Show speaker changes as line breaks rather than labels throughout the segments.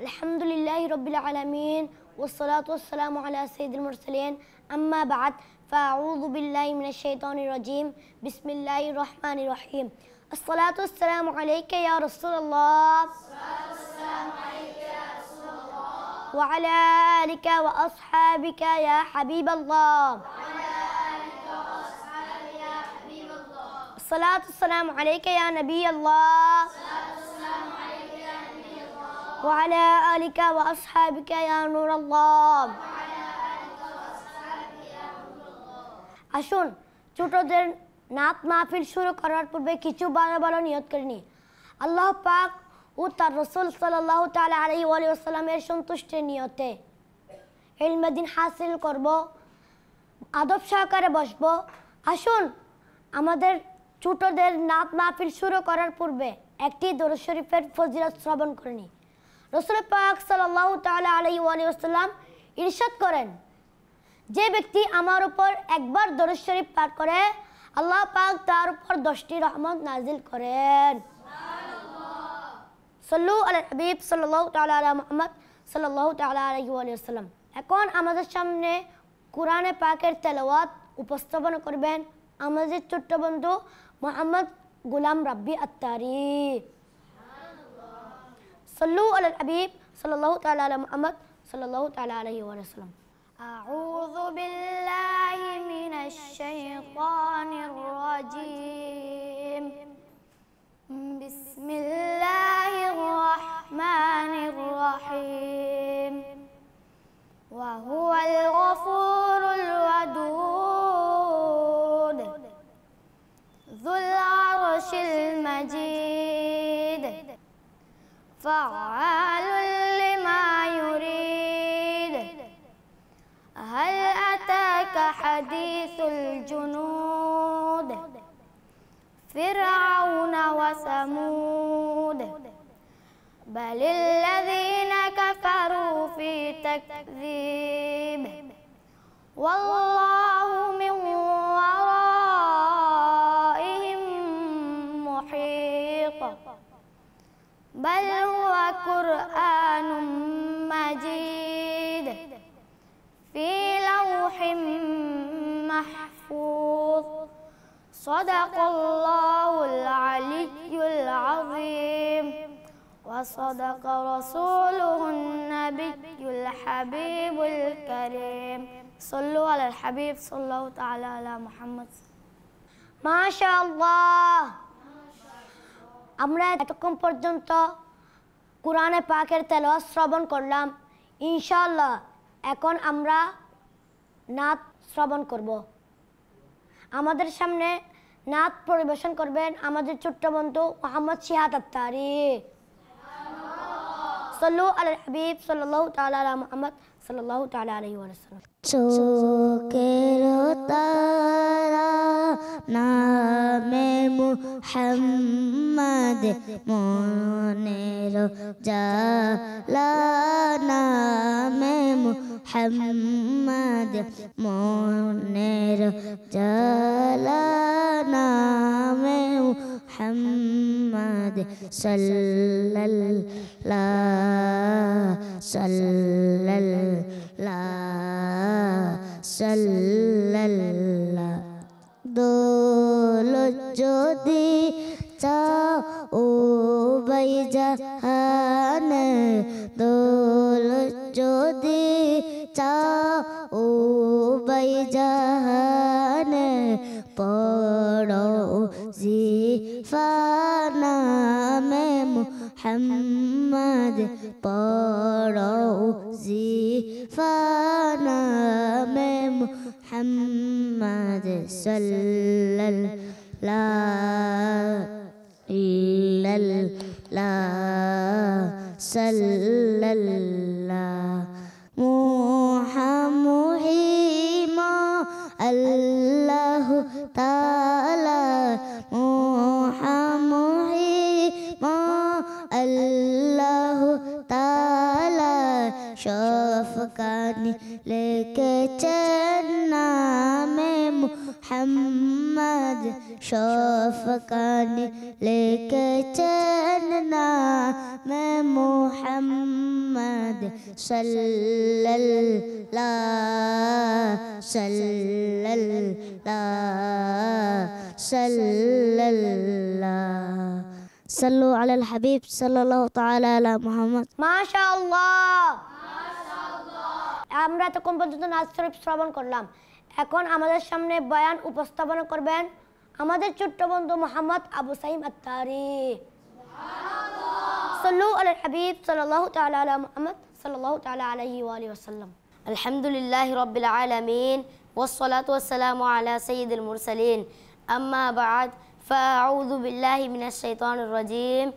আলহামদুলিল্লাহি রাব্বিল আলামিন ওয়াসসালাতু ওয়াসসালামু আলা সাইয়্যিদিল মুরসালিন আম্মা বা'দ ফাআউযু বিল্লাহি মিনাশ শাইতানির রাজীম বিসমিল্লাহির রহমানির রহিম আসসালাতু ওয়াসসালামু আলাইকা ইয়া রাসূলুল্লাহ ওয়া আলা আলিকা ওয়া আসহাবিকা ইয়া হাবিবাল্লাহ الصلاة والسلام عليك يا نبي الله وعلى آلك وأصحابك يا نور الله আসুন ছোটদের নাত মাহফিল শুরু করার পূর্বে কিছু ভালো নিয়ত করে নি আল্লাহ পাক ও তার রাসূল সাল্লাল্লাহু তাআলা আলাইহি ওয়া সাল্লামের সন্তুষ্টির নিয়তে ইলমে দ্বীন হাসিল করব আদব সহকারে বসব আসুন আমাদের ছোটদের নাত মাহফিল শুরু করার পূর্বে একটি দরুদ শরীফের ফজিলত শ্রবণ করে নি রাসূল পাক সাল্লাল্লাহু তাআলা আলাইহি ওয়া সাল্লাম ইরশাদ করেন যে ব্যক্তি আমার উপর একবার দরুদ শরীফ পাঠ করে আল্লাহ পাক তার উপর 10টি রহমত নাজিল করেন সুবহানাল্লাহ সাল্লু আলা হাবিব সাল্লাল্লাহু তাআলা আলা মুহাম্মদ সাল্লাল্লাহু তাআলা আলাইহি ওয়া সাল্লাম এখন আমাদের সামনে কোরআনে পাকের তেলাওয়াত উপস্থাপন করবেন আমাদের ছোট্ট বন্ধু মোহাম্মদ গোলাম রাব্বি আত্তারি সাল্লু আলা হাবিব সাল্লাল্লাহু তাআলা আলা মুহাম্মদ সাল্লাল্লাহু তাআলা আলাইহি ওয়া সাল্লাম আউযু বিল্লাহি মিনাশ শাইতানির রাজীম বিসমিল্লাহির রাহমানির রহিম ওয়া হুয়াল গফুরুল ওয়াদুদ যুল আরশিল মাজিদ ফাআলুল লিমা ইউরিদ হাল আতাকা হাদিসুল জুনুদ ফিরআউনা ওয়া সামুদ বালিল লাযীনা কাফারু ফি তাকযীব ওয়াল্লাহু মিন ওয়ারাইহিম মুহীত بل هو قرآن مجيد في لوح محفوظ صدق الله العلي العظيم وصدق رسوله النبي الحبيب الكريم صلوا على الحبيب صلى الله تعالى على محمد ما شاء الله আমরা এতক্ষণ পর্যন্ত কোরআনে পাকের তেলাওয়াত শ্রবণ করলাম ইনশাআল্লাহ এখন আমরা নাত শ্রবণ করব আমাদের সামনে নাত পরিবেশন করবেন আমাদের ছোট্ট বন্ধু মোহাম্মদ শিহাদ আত্তারি সাল্লু আলা হাবিব সাল্লাল্লাহু তাআলা আলা মুহাম্মদ সাল্লাল্লাহু তাআলা আলাইহি ওয়া সাল্লাম
চোখের তারা নামে মুহাম্মদ মনের জালা নামে মুহাম্মদ মনের জালা নামে মুহাম্মদ সাল্লাল্লাহ দোল যদি চাও বাইজাহান দোল যদি চাও বাইজাহান পড়ো জিফানা মে মুহাম্মদ পড়ো জিফানা মে মুহাম্মদ সাল্লাল্লাহ মুহাম্মহিমা আল্লাহ তাআলা মুহাম্মহিমা আল্লাহ তাআলা শফকানি লিখেছেন নামে মুহাম্মদ শফকানি লিখেছেন নামে মুহাম্মদ মোহাম্মদ সাল্লাল্লাহু সাল্লাল্লাহু সাল্লু আলাল হাবিব সাল্লাল্লাহু তাআলা আলা মুহাম্মদ।
মাশাআল্লাহ। আমরা তখন পর্যন্ত নাজ শরীফ শ্রবণ করলাম। এখন আমাদের সামনে বয়ান উপস্থাপন করবেন আমাদের ছোট্ট বন্ধু মোহাম্মদ আবু সাইম আত্তারি। সাল্লু আলাল হাবিব সাল্লাল্লাহু তাআলা আলা মুহাম্মদ সাল্লাল্লাহু তাআলা আলাইহি ওয়া আলিহি ওয়াসাল্লাম। আলহামদুলিল্লাহি রাব্বিল আলামিন ওয়াসসালাতু ওয়াসসালামু আলা সাইয়্যিদিল মুরসালিন আম্মা বা'দ ফাআউযু বিল্লাহি মিনাশ শাইতানির রাজীম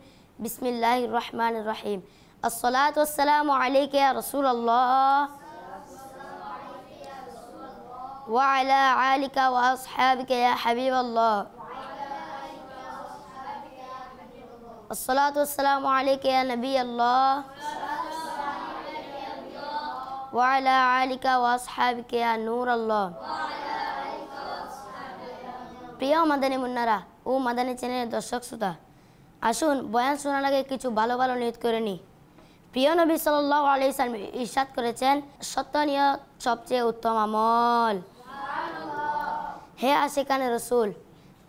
বিসমিল্লাহির রহমানির রহিম। আসসালাতু ওয়াসসালামু আলাইকা ইয়া রাসূলুল্লাহ ওয়া আলা আলিকা ওয়া আসহাবিকা ইয়া হাবিবাল্লাহ। আসসালাতু ওয়াসসালামু আলাইকা ইয়া নবিয়াল্লাহ ওয়া আলা আলিকা ওয়া আসহাবিকা ইয়া নূরাল্লাহ। প্রিয় মাদানী মুন্নারা ও মাদানী চ্যানেলের দর্শক শ্রোতা, আসুন বয়ান শোনার আগে কিছু ভালো ভালো নিয়ত করে নিই। প্রিয় নবী সাল্লাল্লাহু আলাইহি সাল্লাম ইরশাদ করেছেন, সত্য নিয়ত সবচেয়ে উত্তম আমল। হে আশিকানে রাসূল,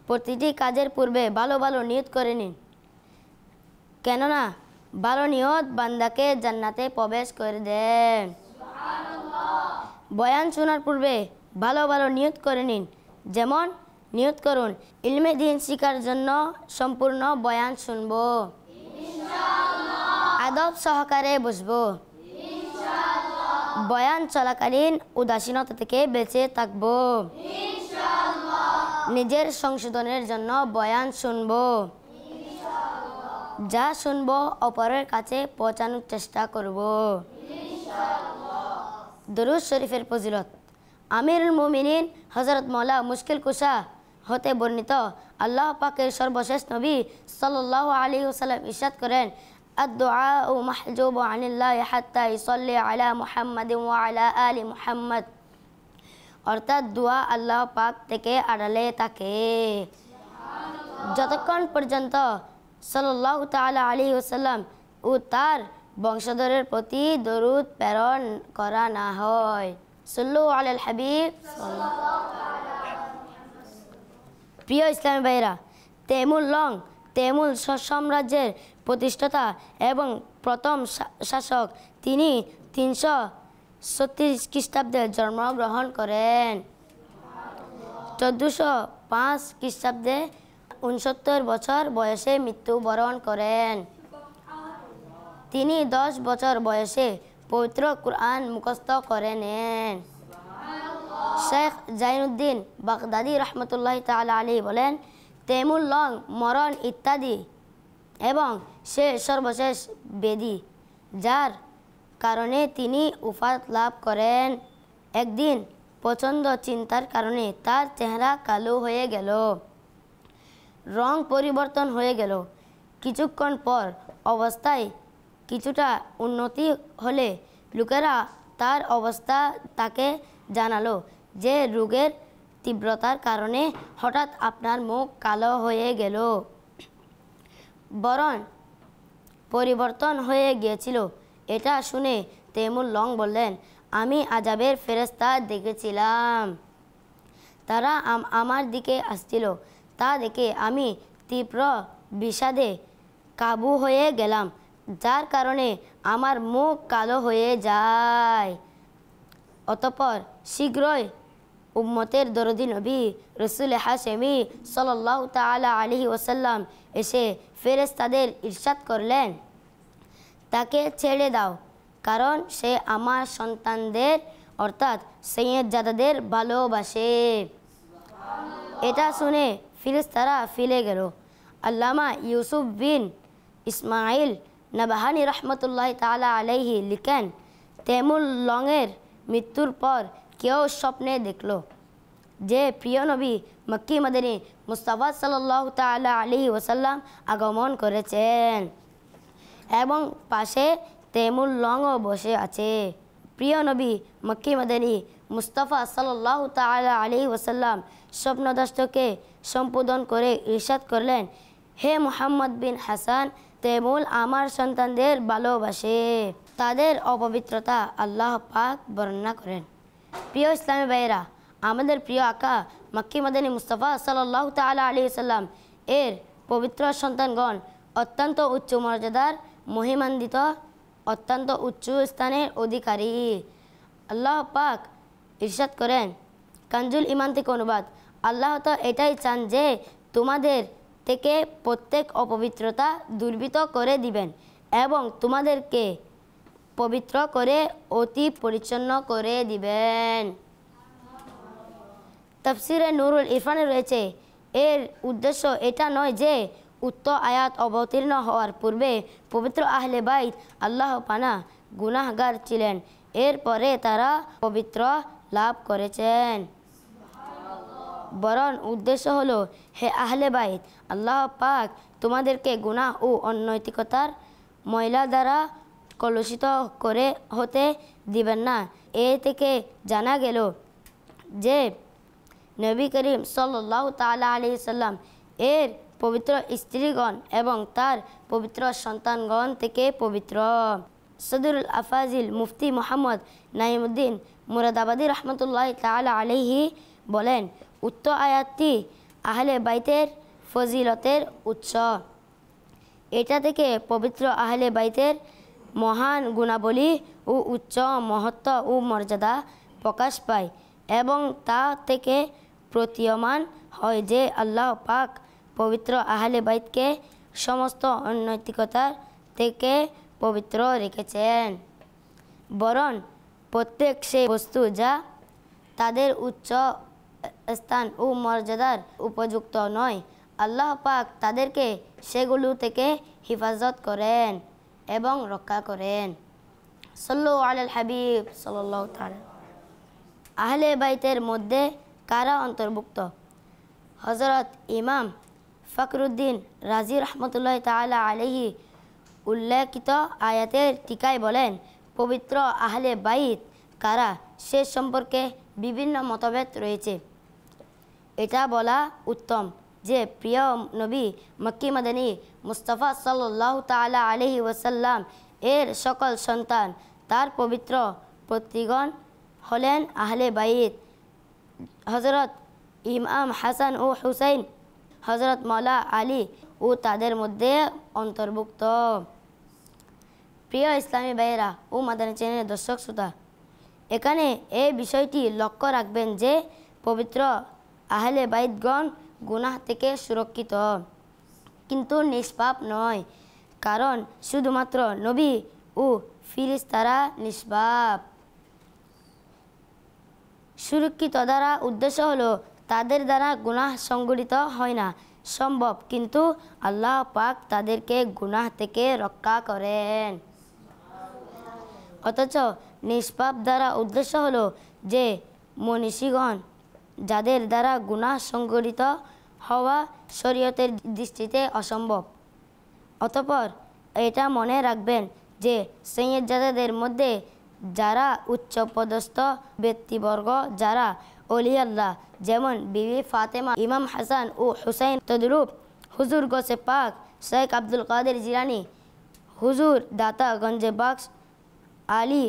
প্রতিটি কাজের পূর্বে ভালো ভালো নিয়ত করে নিন, কেননা ভালো নিয়ত বান্দাকে জান্নাতে প্রবেশ করে দেন। বয়ান শোনার পূর্বে ভালো ভালো নিয়ত করে নিন, যেমন নিয়ত করুন ইলমে দ্বীন শিখার জন্য সম্পূর্ণ বয়ান শুনব, আদব সহকারে বসব, বয়ান চলাকালীন উদাসীনতা থেকে বেঁচে থাকব, নিজের সংশোধনের জন্য বয়ান শুনব, যা শুনব অপরের কাছে পৌঁছানোর চেষ্টা করব। দরুদ শরীফের ফজিলত। আমিরুল মুমিনিন হযরত মাওলা মুশকিল কুশা হতে বর্ণিত আল্লাহ পাকের সর্বশেষ নবী সাল্লাল্লাহু আলাইহি ওয়াসাল্লাম ইরশাদ করেন, আদ-দুআউ মাহজুবু আনিল্লাহি হাত্তা ইসাল্লি আলা মুহাম্মাদিন ওয়া আলা আলি মুহাম্মদ। অর্থাৎ দোয়া আল্লাহ পাক থেকে আড়ালে থাকে, যতক্ষণ পর্যন্ত সাল্লাল্লাহু তাআলা আলাইহি ওয়াসাল্লাম ও তার বংশধরের প্রতি দরুদ প্রেরণ করা না হয়। সাল্লু আলাল হাবিব। প্রিয় ইসলামী ভাইরা, তৈমুর সাম্রাজ্যের প্রতিষ্ঠাতা এবং প্রথম শাসক, তিনি 336 খ্রিস্টাব্দে জন্মগ্রহণ করেন। 1405 খ্রিস্টাব্দে 69 বছর বয়সে মৃত্যুবরণ করেন। তিনি 10 বছর বয়সে পবিত্র কুরআন মুখস্থ করে নেন। শেখ জাইনুদ্দিন বাগদাদি রহমতুল্লাহ তাআলা আলাইহি বলেন, তৈমুর লং মরণ ইত্যাদি এবং সে সর্বশেষ বেদী, যার কারণে তিনি উফাত লাভ করেন। একদিন প্রচণ্ড চিন্তার কারণে তার চেহারা কালো হয়ে গেল, রং পরিবর্তন হয়ে গেল। কিছুক্ষণ পর অবস্থায় কিছুটা উন্নতি হলে লোকেরা তার অবস্থা তাকে জানালো যে রোগের তীব্রতার কারণে হঠাৎ আপনার মুখ কালো হয়ে গেল, বরং পরিবর্তন হয়ে গিয়েছিল। এটা শুনে তৈমুর লং বললেন, আমি আযাবের ফেরেশতা দেখেছিলাম, তারা আমার দিকে আসছিল, তা দেখে আমি তীব্র বিষাদে কাবু হয়ে গেলাম, যার কারণে আমার মুখ কালো হয়ে যায়। অতঃপর শীঘ্রই উম্মতের দরদি নবী রাসূল হাশেমি সাল্লাল্লাহু তাআলা আলাইহি ওয়াসাল্লাম এসে ফেরেশতাদের ইরশাদ করলেন, তাকে ছেড়ে দাও, কারণ সে আমার সন্তানদের অর্থাৎ সৈয়দজাদাদের ভালোবাসে। এটা শুনে ফেরেশতারা ফিরে গেল। আল্লামা ইউসুফ বিন ইসমাইল নবহানী রহমতুল্লাহ তাআলা আলাইহি লিখেন, তৈমুর লংয়ের মৃত্যুর পর কেউ স্বপ্নে দেখল যে প্রিয় নবী মক্কি মদিনী মুস্তাফা সাল্লাল্লাহু তাআলা আলাইহি ওয়াসাল্লাম আগমন করেছেন এবং পাশে তৈমুর লংও বসে আছে। প্রিয় নবী মক্কি মদিনী মুস্তাফা সাল্লাল্লাহু তাআলা আলাইহি ওয়াসাল্লাম স্বপ্নদ্রষ্টকে সম্বোধন করে ইরশাদ করলেন, হে মুহাম্মদ বিন হাসান, তৈমুর আমার সন্তানদের ভালোবাসে।
তাদের অপবিত্রতা আল্লাহ পাক বর্ণনা করেন। প্রিয় ইসলামী ভাইয়েরা, আমাদের প্রিয় আকা মক্কি মদিনী মুস্তাফা সাল্লাল্লাহু তাআলা আলাইহি ওয়াসাল্লাম এর পবিত্র সন্তানগণ অত্যন্ত উচ্চ মর্যাদার, মহিমান্বিত, অত্যন্ত উচ্চ স্থানের অধিকারী। আল্লাহ পাক ইরশাদ করেন, কানজুল ইমান থেকে অনুবাদ, আল্লাহ তো এটাই চান যে তোমাদের থেকে প্রত্যেক অপবিত্রতা দূরীভূত করে দিবেন এবং তোমাদেরকে পবিত্র করে অতি পরিচ্ছন্ন করে দিবেন। তাফসিরে নুরুল ইরফানে রয়েছে, এর উদ্দেশ্য এটা নয় যে উক্ত আয়াত অবতীর্ণ হওয়ার পূর্বে পবিত্র আহলে বাইত আল্লাহ পানা গুনাহগার ছিলেন, এরপরে তারা পবিত্র লাভ করেছেন। বরং উদ্দেশ্য হলো, হে আহলে বাইত, আল্লাহ পাক তোমাদেরকে গুনাহ ও অনৈতিকতার ময়লা দ্বারা কলুষিত করে হতে দিবেন না। এ থেকে জানা গেল যে নবী করিম সাল্লাল্লাহু তাআলা আলাইহি সাল্লাম এর পবিত্র স্ত্রীগণ এবং তার পবিত্র সন্তানগণ থেকে পবিত্র। সদরুল আফাজিল মুফতি মোহাম্মদ নাইমুদ্দিন মুরাদাবাদী রহমতুল্লাহ তাআলা আলাইহি বলেন, উক্ত আয়াতটি আহলে বাইতের ফজিলতের উৎস। এটা থেকে পবিত্র আহলে বাইতের মহান গুণাবলী ও উচ্চ মহত্ব ও মর্যাদা প্রকাশ পায় এবং তা থেকে প্রতীয়মান হয় যে আল্লাহ পাক পবিত্র আহলে বাইতকে সমস্ত অনৈতিকতার থেকে পবিত্র রেখেছেন। বরং প্রত্যেক সেই বস্তু যা তাদের উচ্চ স্থান ও মর্যাদার উপযুক্ত নয়, আল্লাহ পাক তাদেরকে সেগুলো থেকে হেফাজত করেন এবং রক্ষা করেন। সাল্লু আলাল হাবিব সাল্লাল্লাহু তাআলা। আহলে বাইতের মধ্যে কারা অন্তর্ভুক্ত? হযরত ইমাম ফখরুদ্দিন রাজি রহমতুল্লাহ তাআলা আলাইহি উল্লেখিত আয়াতের টিকায় বলেন, পবিত্র আহলে বাইত কারা সে সম্পর্কে বিভিন্ন মতভেদ রয়েছে। এটা বলা উত্তম যে প্রিয় নবী মক্কি মদিনী মুস্তাফা সাল্লাল্লাহু তাআলা আলাইহি ওয়াসাল্লাম এর সকল সন্তান তার পবিত্র পত্নীগণ হলেন আহলে বাইত। হযরত ইমাম হাসান ও হুসাইন, হযরত মাওলা আলী ও তাদের মধ্যে অন্তর্ভুক্ত। প্রিয় ইসলামী ভাইয়েরা ও মাদানী চ্যানেলের দর্শক শ্রোতা, এখানে এই বিষয়টি লক্ষ্য রাখবেন যে পবিত্র আহলে বাইতগণ গুনাহ থেকে সুরক্ষিত, কিন্তু নিষ্পাপ নয়, কারণ শুধুমাত্র নবী ও ফিরিস্তারা নিষ্পাপ। সুরক্ষিত দ্বারা উদ্দেশ্য হলো তাদের দ্বারা গুনাহ সংঘটিত হয় না সম্ভব, কিন্তু আল্লাহ পাক তাদেরকে গুনাহ থেকে রক্ষা করেন। অথচ নিষ্পাপ দ্বারা উদ্দেশ্য হলো যে মনীষীগণ যাদের দ্বারা গুনাহ সংঘটিত হওয়া শরীয়তের দৃষ্টিতে অসম্ভব। অতঃপর এটা মনে রাখবেন যে সৈয়দজাদাদের মধ্যে যারা উচ্চপদস্থ ব্যক্তিবর্গ, যারা ওলি আল্লাহ, যেমন বিবি ফাতেমা, ইমাম হাসান ও হুসাইন, তদ্রূপ হুজুর গোসে পাক শেখ আব্দুল কাদের জিলানি, হুজুর দাতা গঞ্জে বাক্স আলী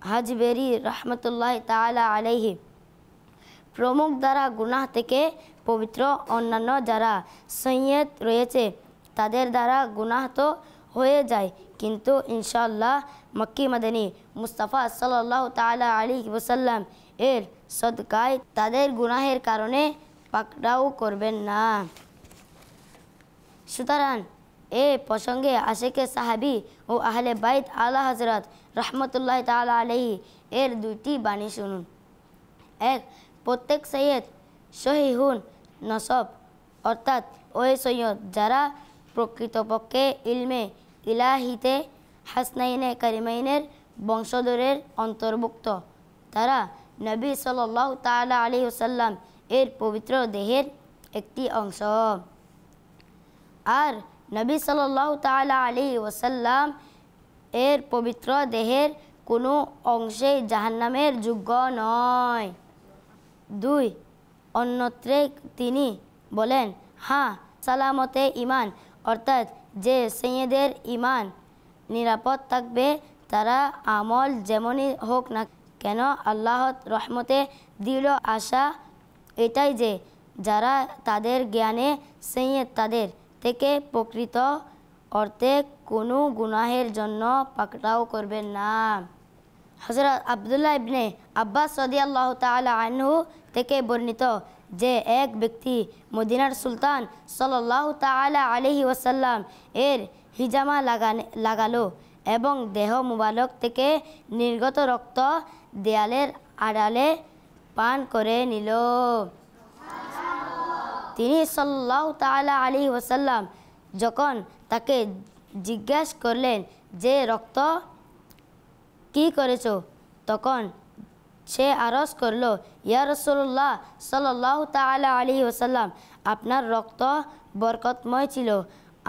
হাজবেরি রহমতুল্লাহ তাআলা আলাইহি প্রমুখ দ্বারা গুনাহ থেকে পবিত্র। অন্যান্য যারা সৈয়দ রয়েছে তাদের দ্বারা গুনাহ তো হয়ে যায়, কিন্তু ইনশাআল্লাহ মক্কি মদিনী মুস্তাফা সাল্লাল্লাহু তাআলা আলাইহি ওয়াসাল্লাম এর সদকায় তাদের গুনাহের কারণে পাকড়াও করবেন না। সুতরাং এ প্রসঙ্গে আশেকে সাহাবি ও আহলে বাইত আলা হযরত রহমতুল্লাহ তাআলা আলাইহি এর দুইটি বাণী শুনুন। এক, প্রত্যেক সৈয়দ সহিহুন নসব, অর্থাৎ ওই সৈয়দ যারা প্রকৃতপক্ষে ইলমে ইলাহিতে হাসনাইনে কারিমাইনের বংশধরের অন্তর্ভুক্ত, তারা নবী সাল্লাল্লাহু তাআলা আলাইহি ওয়াসাল্লাম এর পবিত্র দেহের একটি অংশ। আর নবী সাল্লাল্লাহু তাআলা আলাইহি ওয়াসাল্লাম এর পবিত্র দেহের কোনো অংশেই জাহান্নামের যোগ্য নয়। দুই, অন্যত্রে তিনি বলেন, হ্যাঁ, সালামতে ইমান, অর্থাৎ যে সৈয়দের ইমান নিরাপদ থাকবে তারা আমল যেমনই হোক না কেন আল্লাহর রহমতে দৃঢ় আশা এটাই যে যারা তাদের জ্ঞানে সৈয়দ তাদের থেকে প্রকৃত অর্থে কোনো গুনাহের জন্য পাকড়াও করবেন না। হযরত আব্দুল্লাহ ইবনে আব্বাস রাদিয়াল্লাহু তাআলা আনহু থেকে বর্ণিত যে এক ব্যক্তি মদিনার সুলতান সাল্লাল্লাহু তাআলা আলাইহি ওয়াসাল্লাম এর হিজামা লাগালো এবং দেহ মুবারক থেকে নির্গত রক্ত দেয়ালের আড়ালে পান করে নিল। তিনি সাল্লাল্লাহু তাআলা আলাইহি ওয়াসাল্লাম যখন তাকে জিজ্ঞাসা করলেন যে রক্ত কি করেছো, তখন সে আরজ করল, ইয়া রাসূলুল্লাহ সাল্লাল্লাহু তাআলা আলাইহি ওয়াসাল্লাম, আপনার রক্ত বরকতময় ছিল,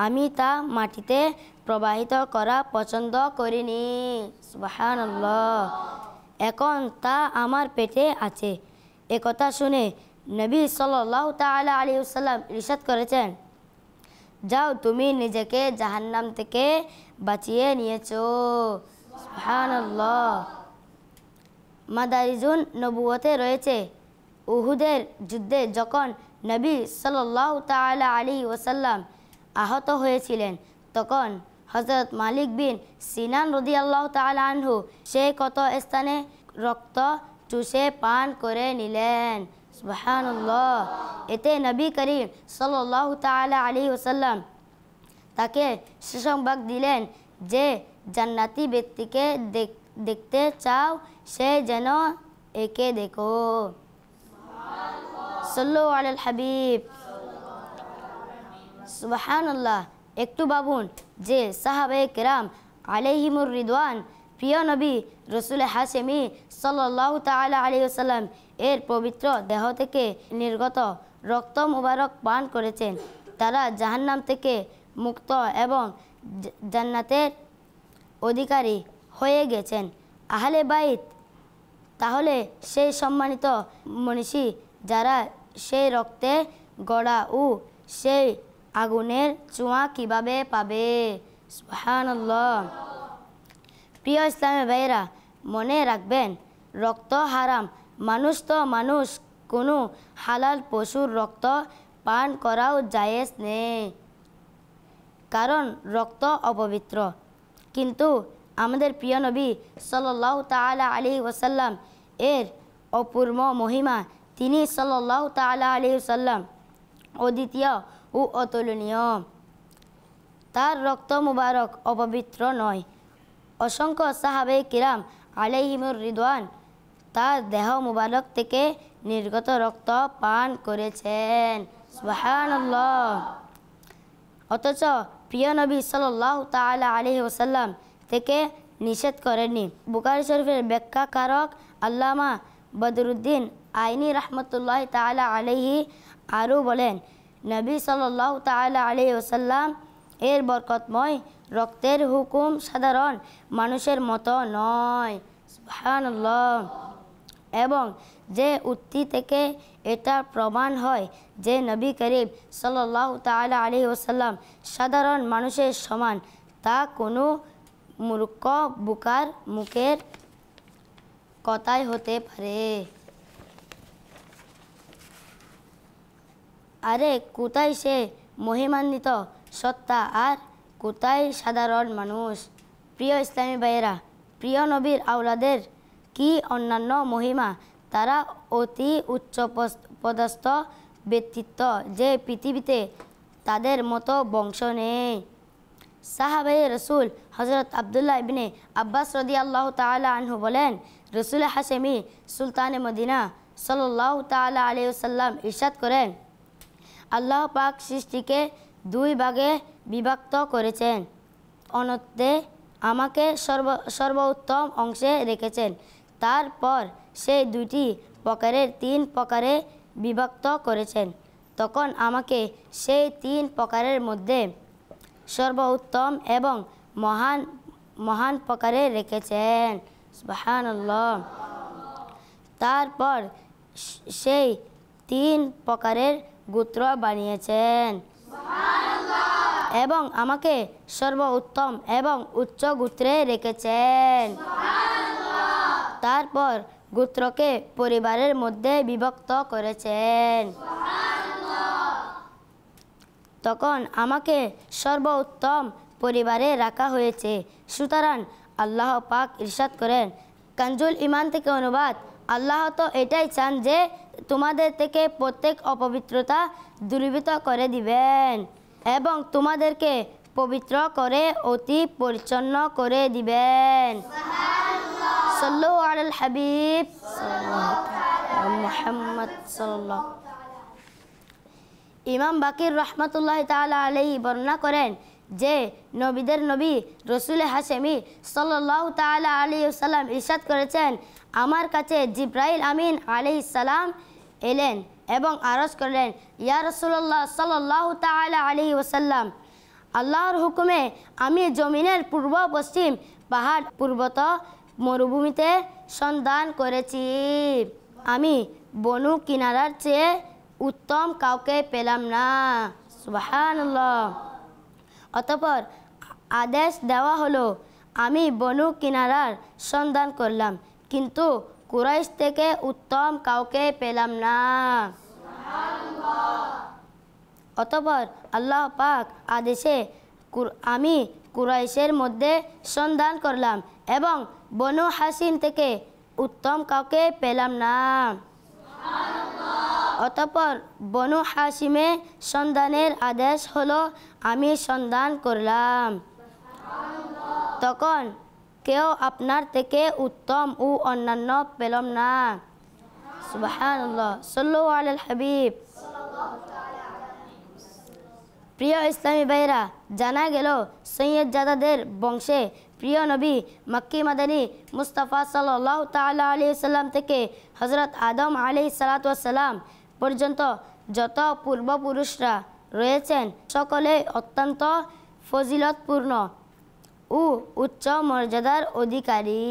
আমি তা মাটিতে প্রবাহিত করা পছন্দ করিনি। সুবহানাল্লাহ। এখন তা আমার পেটে আছে। একথা শুনে নবী সাল্লাল্লাহু তাআলা আলাইহি ওয়াসাল্লাম ইরশাদ করেছেন, যাও তুমি নিজেকে জাহান্নাম থেকে বাঁচিয়ে নিয়েছো। সুবহানাল্লাহ। মাদারিজুন নবুয়তে রয়েছে, উহুদের যুদ্ধে যখন নবী সাল্লাল্লাহু তাআলা আলাইহি ওয়াসাল্লাম আহত হয়েছিলেন তখন হযরত মালিক বিন সিনান রাদিয়াল্লাহু তাআলা আনহু সে কত স্থানে রক্ত চুষে পান করে নিলেন। সুবহানাল্লাহ। এতে নবী করিম সাল্লাল্লাহু তাআলা আলাইহি ওয়াসাল্লাম তাকে সুসংবাদ দিলেন যে জান্নাতি ব্যক্তিকে দেখতে চাও সে যেন একে দেখো। সাল্লু আলাল হাবিব। সুবহানাল্লাহ। একটু ভাবুন যে সাহাবায়ে কেরাম আলাইহিমুর রিদওয়ান প্রিয় নবী রসুল হাশেমি সাল্লাল্লাহু তাআলা আলাইহি ওয়াসাল্লাম এর পবিত্র দেহ থেকে নির্গত রক্ত মুবারক পান করেছেন। তারা জাহান্নাম থেকে মুক্ত এবং জান্নাতের অধিকারী হয়ে গেছেন। আহলে বাইত তাহলে সেই সম্মানিত মনীষী যারা সেই রক্তে গড়া ও সেই আগুনের ছোঁয়া কিভাবে পাবে। সুবহানাল্লাহ। প্রিয় ইসলামী ভাইয়েরা, মনে রাখবেন রক্ত হারাম। মানুষ কোনো হালাল পশুর রক্ত পান করাও জায়েজ নেই, কারণ রক্ত অপবিত্র। কিন্তু আমাদের প্রিয় নবী সাল্লাল্লাহু তাআলা আলাইহি ওয়াসাল্লাম এর অপূর্ব মহিমা, তিনি সাল্লাল্লাহু তাআলা আলাইহি ওয়াসাল্লাম অদ্বিতীয় ও অতুলনীয়। তার রক্ত মুবারক অপবিত্র নয়। অসংখ্য সাহাবায়ে কিরাম আলাইহিমুর রিদওয়ান তার দেহ মুবারক থেকে নির্গত রক্ত পান করেছেন। সুবহানাল্লাহ। অথচ প্রিয় নবী সাল্লাল্লাহু তাআলা আলাইহি ওয়াসাল্লাম থেকে নিষেধ করেননি। বুখারী শরীফের ব্যাখ্যাকারক আল্লামা বদরুদ্দিন আইনি রাহমাতুল্লাহি তাআলা আলাইহি আরও বলেন, নবী সাল্লাল্লাহু তাআলা আলাইহি ওয়াসাল্লাম এর বরকতময় রক্তের হুকুম সাধারণ মানুষের মতো নয়। সুবহানাল্লাহ। এবং যে উক্তি থেকে এটা প্রমাণ হয় যে নবী করিম সাল্লাল্লাহু তাআলা আলাইহি ওয়াসাল্লাম সাধারণ মানুষের সমান, তা কোনো মূর্খ বুকার মুখের কথাই হতে পারে। আরে কোথায় সে মহিমান্বিত সত্তা আর কোথায় সাধারণ মানুষ। প্রিয় ইসলামী ভাইয়েরা, প্রিয় নবীর আওলাদের কি অন্যান্য মহিমা। তারা অতি উচ্চ পদস্থ ব্যক্তিত্ব যে পৃথিবীতে তাদের মতো বংশ নেই। সাহাবায়ে রসুল হযরত আব্দুল্লাহ ইবনে আব্বাস রাদিয়াল্লাহু তাআলা আনহু বলেন, রসুল হাশেমি সুলতানে মদিনা সাল্লাল্লাহু তাআলা আলাইহি ওয়াসাল্লাম ইরশাদ করেন, আল্লাহ পাক সৃষ্টিকে দুই ভাগে বিভক্ত করেছেন, অন্যতে আমাকে সর্বোত্তম অংশে রেখেছেন। তারপর সেই দুইটি প্রকারের তিন প্রকারে বিভক্ত করেছেন। তখন আমাকে সেই তিন প্রকারের মধ্যে সর্বোত্তম এবং মহান প্রকারে রেখেছেন। সুবহানাল্লাহ। তারপর সেই তিন প্রকারের গোত্র বানিয়েছেন এবং আমাকে সর্বোত্তম এবং উচ্চ গোত্রে রেখেছেন। তারপর গোত্রকে পরিবারের মধ্যে বিভক্ত করেছেন। তখন আমাকে সর্বোত্তম পরিবারে রাখা হয়েছে। সুতরাং আল্লাহ পাক ইরশাদ করেন, কানজুল ইমান থেকে অনুবাদ, আল্লাহ তো এটাই চান যে তোমাদের থেকে প্রত্যেক অপবিত্রতা দূরীভূত করে দিবেন এবং তোমাদেরকে পবিত্র করে অতি পরিচ্ছন্ন করে দিবেন। সাল্লু আলাল হাবিব মুহাম্মদ সাল্লাল্লাহু। ইমাম বাকির রহমতুল্লাহ তাআলা আলাইহি বর্ণনা করেন যে নবীদের নবী রসুল হাশেমি সাল্লাল্লাহু তাআলা আলাইহি ওয়াসাল্লাম ইরশাদ করেছেন, আমার কাছে জিব্রাইল আমিন আলাইহিস সালাম এলেন এবং আরজ করলেন, ইয়া রাসূলুল্লাহ সাল্লাল্লাহু তাআলা আলাইহি ওয়াসাল্লাম, আল্লাহর হুকুমে আমি জমিনের পূর্ব পশ্চিম পাহাড় পর্বত মরুভূমিতে সন্ধান করেছি। আমি বনু কিনারার চেয়ে উত্তম কাউকে পেলাম না। সুবহানাল্লাহ। অতঃপর আদেশ দেওয়া হলো, আমি বনু কিনারার সন্ধান করলাম কিন্তু কুরাইশ থেকে উত্তম কাউকে পেলাম না। অতঃপর আল্লাহ পাক আদেশে আমি কুরাইশের মধ্যে সন্ধান করলাম এবং বনু হাসিম থেকে উত্তম কাউকে পেলাম না। অতঃপর বনু হাসিমে সন্ধানের আদেশ হলো, আমি সন্ধান করলাম। তখন কেউ আপনার থেকে উত্তম ও অন্যান্য পেলাম না। সুবহানাল্লাহ। সাল্লু আলাল হাবিব। প্রিয় ইসলামী ভাইরা, জানা গেল সৈয়দ জাদাদের বংশে প্রিয় নবী মক্কি মাদানী মুস্তাফা সাল্লাল্লাহু তাআলা আলাইহি ওয়াসাল্লাম থেকে হযরত আদম আলাইহিস সালাতু ওয়াস সালাম পর্যন্ত যত পূর্বপুরুষরা রয়েছেন সকলে অত্যন্ত ফজিলতপূর্ণ ও উচ্চ মর্যাদার অধিকারী।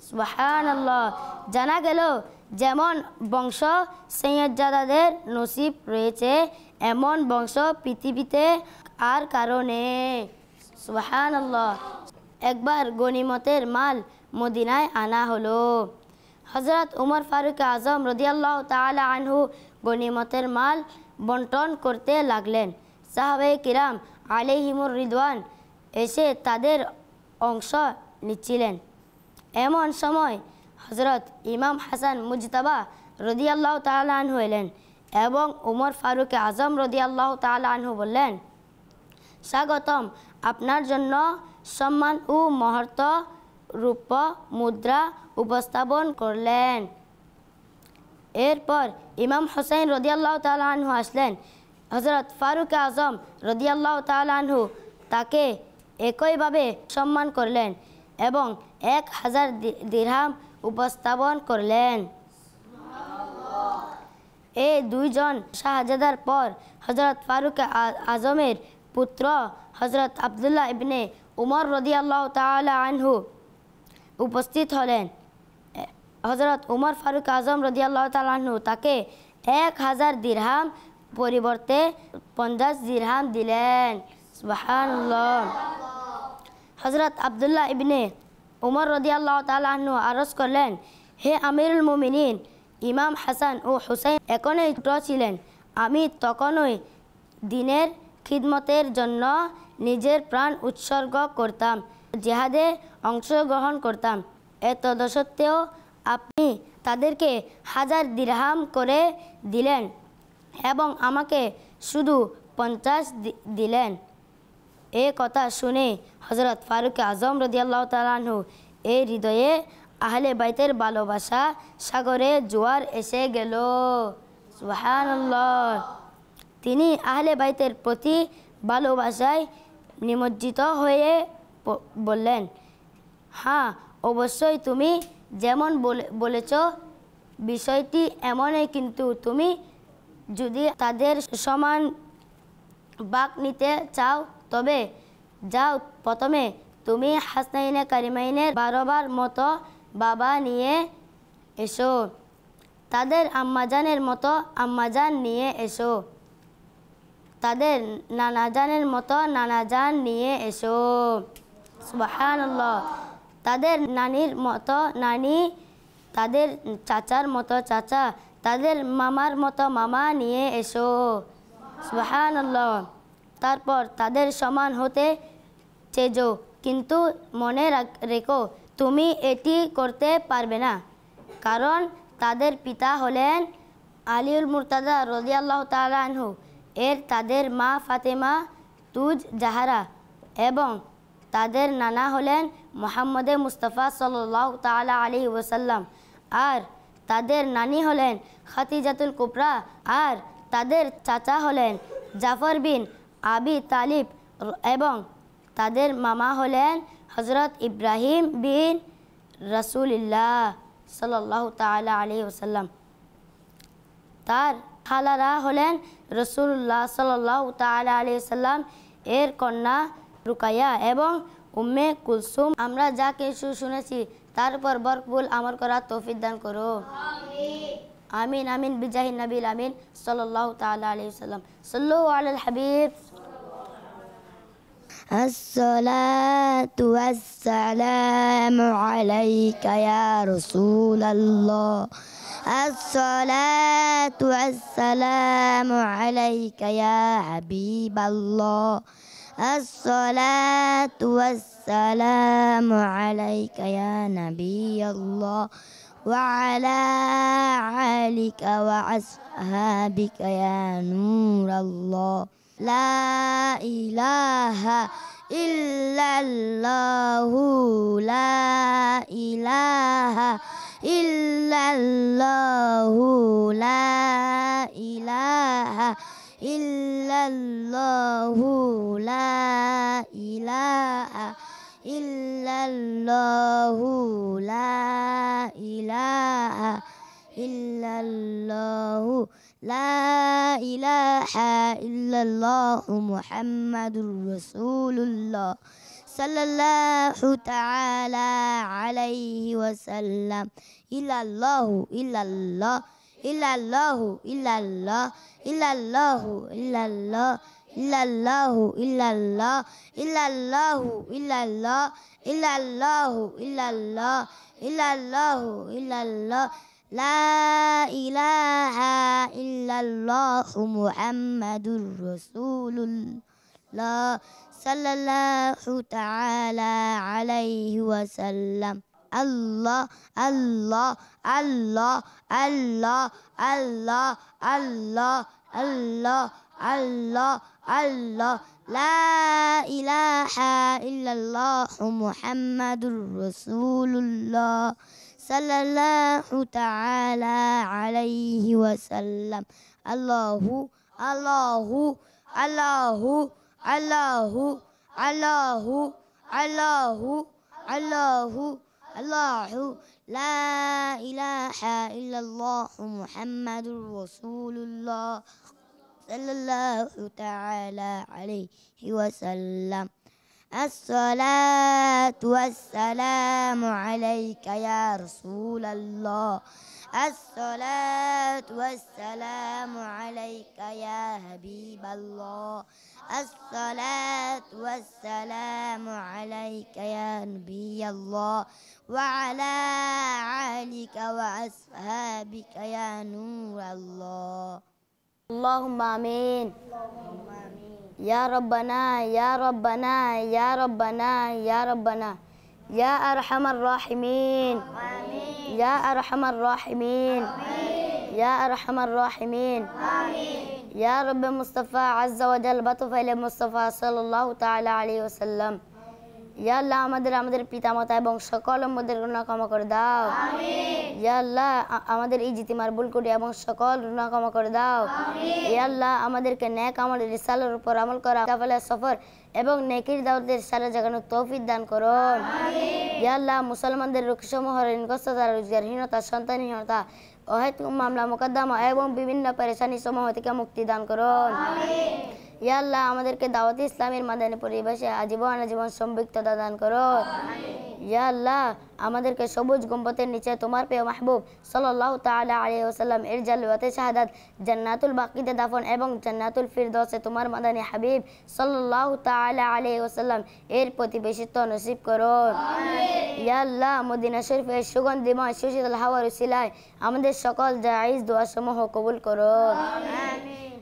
সুবহানাল্লাহ। জানা গেল যেমন বংশ সৈয়দজাদাদের নসিব রয়েছে এমন বংশ পৃথিবীতে আর কারণে। সুবহানাল্লাহ। একবার গনিমতের মাল মদিনায় আনা হলো। হযরত উমর ফারুক আজম রাদিয়াল্লাহু তাআলা আনহু গনিমতের মাল বন্টন করতে লাগলেন। সাহাবায়ে কিরাম আলাইহিমুর রিদওয়ান এসে তাদের অংশ নিচ্ছিলেন। এমন সময় হযরত ইমাম হাসান মুজতাবা রাদিয়াল্লাহু তাআলা আনহু এলেন এবং উমর ফারুক আজম রাদিয়াল্লাহু তাআলা আনহু বললেন, স্বাগতম, আপনার জন্য সম্মান ও মুহূর্ত রূপ মুদ্রা উপস্থাপন করলেন। এরপর ইমাম হুসাইন রাদিয়াল্লাহু তাআলা আনহু আসলেন। হযরত ফারুক আজম রাদিয়াল্লাহু তাআলা আনহু তাকে একইভাবে সম্মান করলেন এবং 1000 দিরহাম উপস্থাপন করলেন। এই দুইজন শাহজাদার পর হযরত ফারুক আজমের পুত্র হযরত আব্দুল্লাহ ইবনে উমর রাদিয়াল্লাহু তাআলা আনহু উপস্থিত হলেন। হযরত উমর ফারুক আজম রাদিয়াল্লাহু তাআলা আনহু তাকে 1000 দিরহাম পরিবর্তে 50 দিরহাম দিলেন। সুবহানাল্লাহ। হযরত আব্দুল্লাহ ইবনে উমর রাদিয়াল্লাহু তাআলা আনহু আরজ করলেন, হে আমিরুল মুমিনিন, ইমাম হাসান ও হুসাইন এখনই ছোট ছিলেন। আমি তখনই দ্বীনের খিদমতের জন্য নিজের প্রাণ উৎসর্গ করতাম, জিহাদে অংশগ্রহণ করতাম। এতদসত্ত্বেও আপনি তাদেরকে 1000 দিরহাম করে দিলেন এবং আমাকে শুধু 50 দিলেন। এ কথা শুনে হযরত ফারুক আজম রাদিয়াল্লাহু তাআলা আনহু এই হৃদয়ে আহলে বাইতের ভালোবাসা সাগরে জোয়ার এসে গেল। সুবহানাল্লাহ। তিনি আহলে বাইতের প্রতি ভালোবাসায় নিমজ্জিত হয়ে বললেন, হ্যাঁ, অবশ্যই তুমি যেমন বলেছ বিষয়টি এমনই, কিন্তু তুমি যদি তাদের সমান ভাগ নিতে চাও তবে যাও, প্রথমে তুমি হাসনাইনে কারিমাইনের 12বার মতো বাবা নিয়ে এসো, তাদের আম্মাজানের মতো আম্মাজান নিয়ে এসো, তাদের নানাজানের মতো নানাজান নিয়ে এসো। সুবহানাল্লাহ। তাদের নানির মতো নানি, তাদের চাচার মতো চাচা, তাদের মামার মতো মামা নিয়ে এসো। সুবহানাল্লাহ। তারপর তাদের সমান হতে চেজো, কিন্তু মনে রেখো তুমি এটি করতে পারবে না, কারণ তাদের পিতা হলেন আলিউল মুর্তাজা রাদিয়াল্লাহু তাআলা আনহু, এর তাদের মা ফাতেমা তুজ জাহারা এবং তাদের নানা হলেন মুহাম্মদ মুস্তাফা সাল্লাল্লাহু তাআলা আলাইহি ওয়াসাল্লাম, আর তাদের নানি হলেন খাদিজাতুল কুবরা, আর তাদের চাচা হলেন জাফর বিন আবি তালিব এবং তাদের মামা হলেন হযরত ইব্রাহিম বিন রাসূলুল্লাহ সাল্লাল্লাহু তাআলা আলাইহি ওয়াসাল্লাম। তার খালারা হলেন রাসূলুল্লাহ সাল্লাল্লাহু তাআলা আলাইহি ওয়াসাল্লাম এর কন্যা রুকাইয়া এবং উম্মে কুলসুম। আমরা যা কিছু শুনেছি তার উপর বরকবুল আমল করার তৌফিক দান করো। আমিন আমিন বিজাহি নবীল আমিন সাল্লাল্লাহু তাআলা আলাইহি ওয়াসাল্লাম। সাল্লু আলাল হাবিব।
الصلاة والسلام عليك يا رسول الله. الصلاة والسلام عليك يا حبيب الله. الصلاة والسلام عليك يا نبي الله وعلى آلك وأصحابك يا نور الله. لا إله إلا الله. لا إله إلا الله. لا إله إلا الله. لا إله إلا الله. لا إله إلا الله. لا إله إلا الله محمد رسول الله صلى الله تعالى عليه وسلم. إلا الله إلا الله إلا الله إلا الله إلا الله إلا الله إلا الله إلا الله إلا الله إلا الله إلا الله إلا الله إلا الله إلا الله. لا إله إلا الله محمد رسول الله صلى الله تعالى عليه وسلم. الله الله الله الله الله الله الله الله الله. لا إله إلا الله محمد رسول الله صلى الله تعالى عليه وسلم. الله الله الله الله الله الله الله الله. لا إله إلا الله محمد رسول الله صلى الله تعالى عليه وسلم. الصلاة والسلام عليك يا رسول الله. الصلاة والسلام عليك يا حبيب الله. الصلاة والسلام عليك يا نبي الله وعلى آلك وأصحابك يا نور الله.
اللهم آمين. يا ربنا يا ربنا يا ربنا يا ربنا يا أرحم الراحمين. آمين. يا أرحم الراحمين. آمين. يا أرحم الراحمين. آمين. يا رب مصطفى عز وجل بطفيل مصطفى صلى الله تعالى عليه وسلم. ইয়া আল্লাহ আমাদের পিতামাতা এবং সকল উম্মতের গুনাহ ক্ষমা করে দাও। আমিন। ইয়া আল্লাহ আমাদের ইজতিমার ভুল ত্রুটি এবং সকল গুনাহ ক্ষমা করে দাও। আমিন। ইয়া আল্লাহ আমাদেরকে নেক আমল রিসালার উপর আমল করা, কাফেলা সফর এবং নেকির দাওয়াতের সারা জাগানোর তৌফিক দান করুন। আমিন। ইয়া আল্লাহ মুসলমানদের রোগসমূহ, ঋণগ্রস্ততা, রোজগারহীনতা, সন্তানহীনতা, অহেতুক মামলা মোকদ্দমা এবং বিভিন্ন পেরেশানি সমূহ থেকে মুক্তি দান করুন। আমিন। ইয়া আল্লাহ আমাদেরকে দাওয়াত ইসলামের মাদানী পরিবেশে আজীবন সম্পৃক্ততা দান করো। ইয়া আল্লাহ আমাদেরকে সবুজ গম্বুজের নিচে তোমার প্রিয় মাহবুব সাল্লাল্লাহু তাআলা আলাইহি ওয়াসাল্লাম এর জালওয়াতে শাহাদাত জান্নাতুল বাকিতে দাফন এবং জান্নাতুল ফিরদৌসে তোমার মাদানী হাবিব সাল্লাল্লাহু তাআলা আলাইহি ওয়াসাল্লাম এর প্রতিবেশিত্ব নসিব করো আমিন ইয়া আল্লাহ মদিনা শরীফের সুগন্ধিময় সুশীতল হাওয়ার উসিলায় আমাদের সকল জায়েজ দোয়া সমূহ কবুল করো আমিন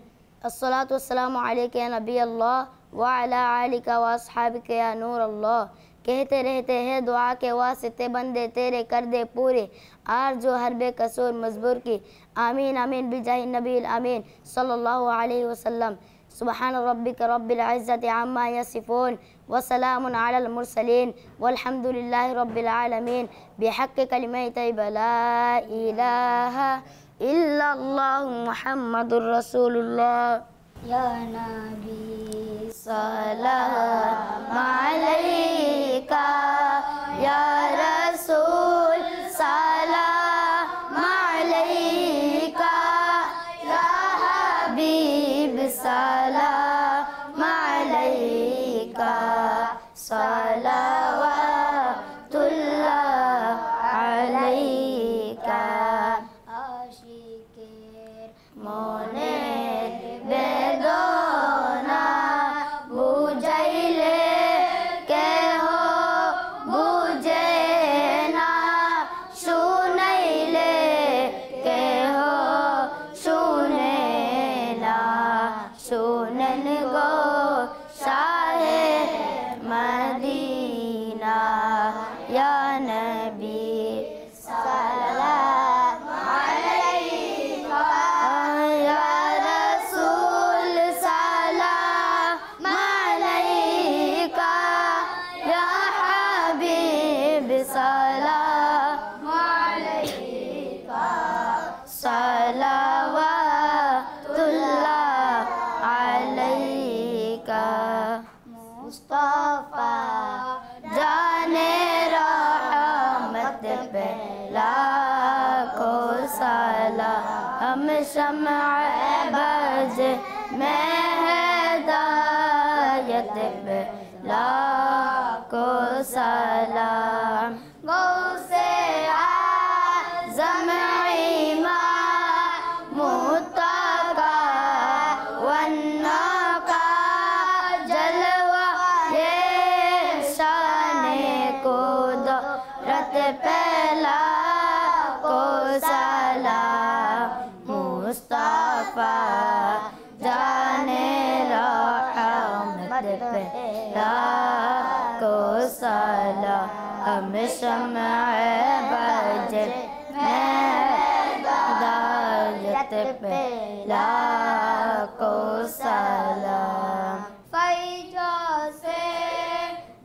الصلاة والسلام عليك يا نبي الله وعلى آلك وأصحابك يا نور الله کہتے رہتے ہیں دعا کے واسطے بندے تیرے کر دے پورے آرزو ہر بے قصور مجبور کی آمین آمین بجاہ النبی الامین صلی اللہ علیہ وسلم سبحان ربك رب العزة عما يصفون وسلام على المرسلين والحمد لله رب العالمين بحق كلمة طيبة لا إله إلا الله محمد رسول الله
يا نبي
سلام عليك يا رسول سلام عليك يا حبيب سلام عليك صلوات الله عليك
عاشقের
মনের বেদনা বুঝাইলে কেহ বুঝে না শুনাইলে কেহ শুনে না শুনেন গো শাহে মদিনা ইয়া নবী সালাম আলাইকা ইয়া রাসূল সালাম আলাইকা ইয়া হাবিব সালাম আলাইকা সালাওয়াতুল্লাহ আলাইকা মুস্তাফা জানে रहमत पे लाखों सलाम शम्अ बज में हिदायत पे लाखों सलाम गौसे आज़म इमाम मुत्तका वन्नका जलवा ये शाने कुदरत पहला को सलाम मुस्तफा जाने रहमत पहला को सलाम हम शम्अ बज में हिदायत पहला को सलाम फैजा से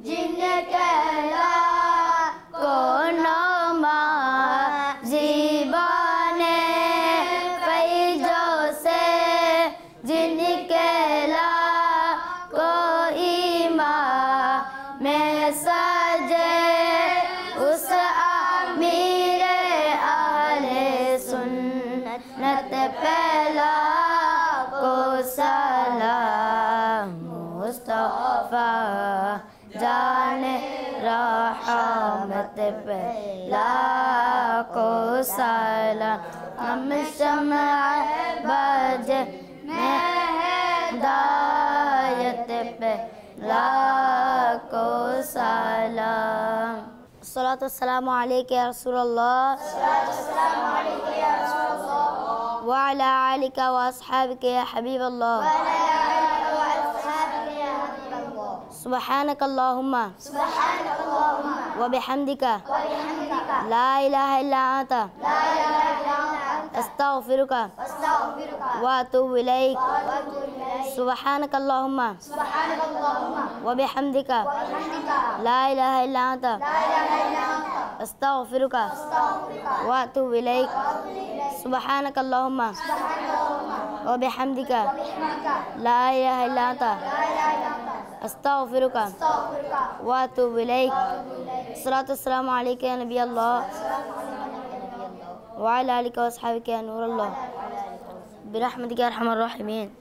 जिनके को नमा जीवाने फैजो से जिनके ला कोई माँ में सजे उस अमीर आले सुन्नत पहला को सलाम मुस्तफा जाने रहमत पे लाखों सलाम हम शम्अ बज में हिदायत पे लाखों सलाम الصلاة والسلام عليك يا رسول الله وعلى آلك وأصحابك يا حبيب الله سبحانك اللهم وبحمدك لا إله إلا أنت أستغفرك وأتوب إليك سبحانك اللهم وبحمدك لا إله إلا أنت أستغفرك وأتوب إليك سبحانك اللهم وبحمدك لا إله إلا أنت أستغفرك وأتوب إليك الصلاة والسلام عليك يا نبي الله وعلى آلك وأصحابك يا نور الله برحمتك يا أرحم الراحمين